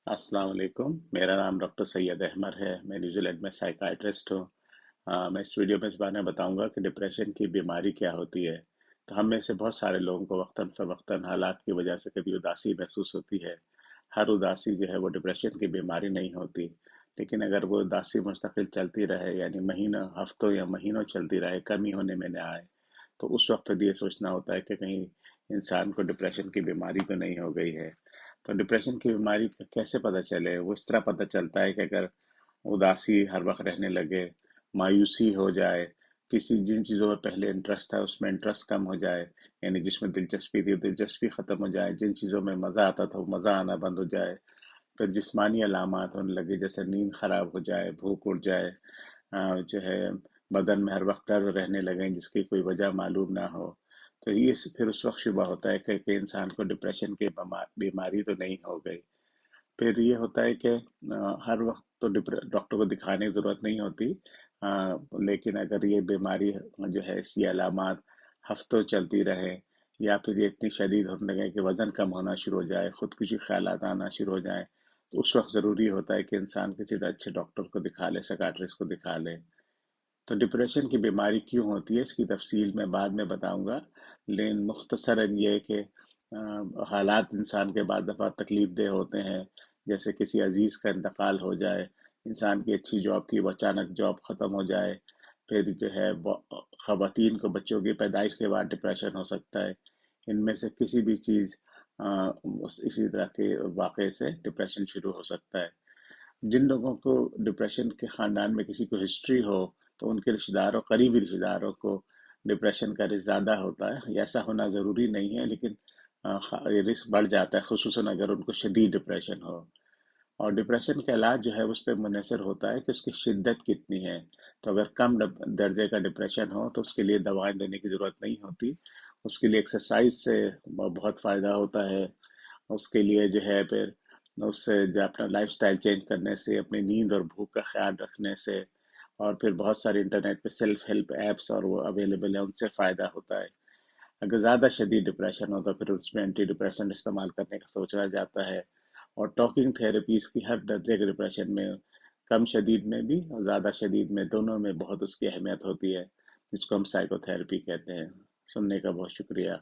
अस्सलाम वालेकुम। मेरा नाम डॉक्टर सैयद अहमद है। मैं न्यूजीलैंड में साइकाइट्रिस्ट हूँ। मैं इस वीडियो में इस बारे में बताऊंगा कि डिप्रेशन की बीमारी क्या होती है। तो हम में से बहुत सारे लोगों को वक्तन फ़वक्तन हालात की वजह से कभी उदासी महसूस होती है। हर उदासी जो है वो डिप्रेशन की बीमारी नहीं होती, लेकिन अगर वो उदासी मुस्तकिल चलती रहे, यानी महीनों हफ्तों या महीनों चलती रहे, कमी होने में न आए, तो उस वक्त ये सोचना होता है कि कहीं इंसान को डिप्रेशन की बीमारी तो नहीं हो गई है। तो डिप्रेशन की बीमारी का कैसे पता चले? वो इस तरह पता चलता है कि अगर उदासी हर वक्त रहने लगे, मायूसी हो जाए, किसी जिन चीज़ों में पहले इंटरेस्ट था उसमें इंटरेस्ट कम हो जाए, यानी जिसमें दिलचस्पी थी दिलचस्पी खत्म हो जाए, जिन चीज़ों में मज़ा आता था वो मज़ा आना बंद हो जाए, फिर जिस्मानी अलामात होने लगे जैसे नींद खराब हो जाए, भूख उड़ जाए, जो है बदन में हर वक्त दर्द रहने लगे जिसकी कोई वजह मालूम ना हो। तो ये फिर उस वक्त शुबा होता है कि इंसान को डिप्रेशन की बीमारी तो नहीं हो गई। फिर ये होता है कि हर वक्त तो डॉक्टर को दिखाने की ज़रूरत नहीं होती, लेकिन अगर ये बीमारी जो है इसकी अलामात हफ्तों चलती रहे, या फिर ये इतनी शदीद होने लगे कि वज़न कम होना शुरू हो जाए, खुदकुशी ख्यालात आना शुरू हो जाए, तो उस वक्त ज़रूरी होता है कि इंसान किसी अच्छे डॉक्टर को दिखा ले, साइकियाट्रिस्ट को दिखा ले। तो डिप्रेशन की बीमारी क्यों होती है इसकी तफसील मैं बाद में बताऊंगा, लेकिन मुख्तसरन ये है कि हालात इंसान के बाद दफ़ा तकलीफ देह होते हैं। जैसे किसी अजीज़ का इंतकाल हो जाए, इंसान की अच्छी जॉब थी वो अचानक जॉब ख़त्म हो जाए, फिर जो है ख़वातीन को बच्चों की पैदाइश के बाद डिप्रेशन हो सकता है। इनमें से किसी भी चीज़ इसी तरह के वाक़े से डिप्रेशन शुरू हो सकता है। जिन लोगों को डिप्रेशन के ख़ानदान में किसी को हिस्ट्री हो, तो उनके रिश्तेदारों, करीबी रिश्तेदारों को डिप्रेशन का रिस्क ज़्यादा होता है। ये ऐसा होना ज़रूरी नहीं है, लेकिन ये रिस्क बढ़ जाता है, खुसूसन अगर उनको शदीद डिप्रेशन हो। और डिप्रेशन का इलाज जो है उस पर मुनहसर होता है कि उसकी शिद्दत कितनी है। तो अगर कम दर्जे का डिप्रेशन हो तो उसके लिए दवाएं लेने की ज़रूरत नहीं होती। उसके लिए एक्सरसाइज से बहुत फ़ायदा होता है। उसके लिए जो है फिर उससे जो अपना लाइफस्टाइल चेंज करने से, अपनी नींद और भूख का ख्याल रखने से, और फिर बहुत सारे इंटरनेट पे सेल्फ हेल्प एप्स और वो अवेलेबल है, उनसे फ़ायदा होता है। अगर ज़्यादा शदीद डिप्रेशन हो तो फिर उसमें एंटी डिप्रेशन इस्तेमाल करने का सोचा जाता है। और टॉकिंग थेरेपीज की हर दर्जे के डिप्रेशन में, कम शदीद में भी और ज़्यादा शदीद में, दोनों में बहुत उसकी अहमियत होती है, जिसको हम साइकोथेरेपी कहते हैं। सुनने का बहुत शुक्रिया।